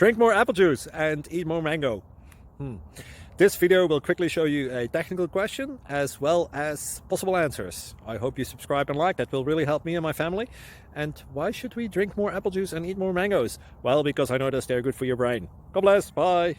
Drink more apple juice and eat more mango. This video will quickly show you a technical question as well as possible answers. I hope you subscribe and like, that will really help me and my family. And why should we drink more apple juice and eat more mangoes? Well, because I noticed they're good for your brain. God bless, bye!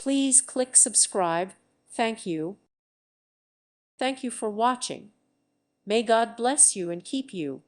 Please click subscribe. Thank you. Thank you for watching. May God bless you and keep you.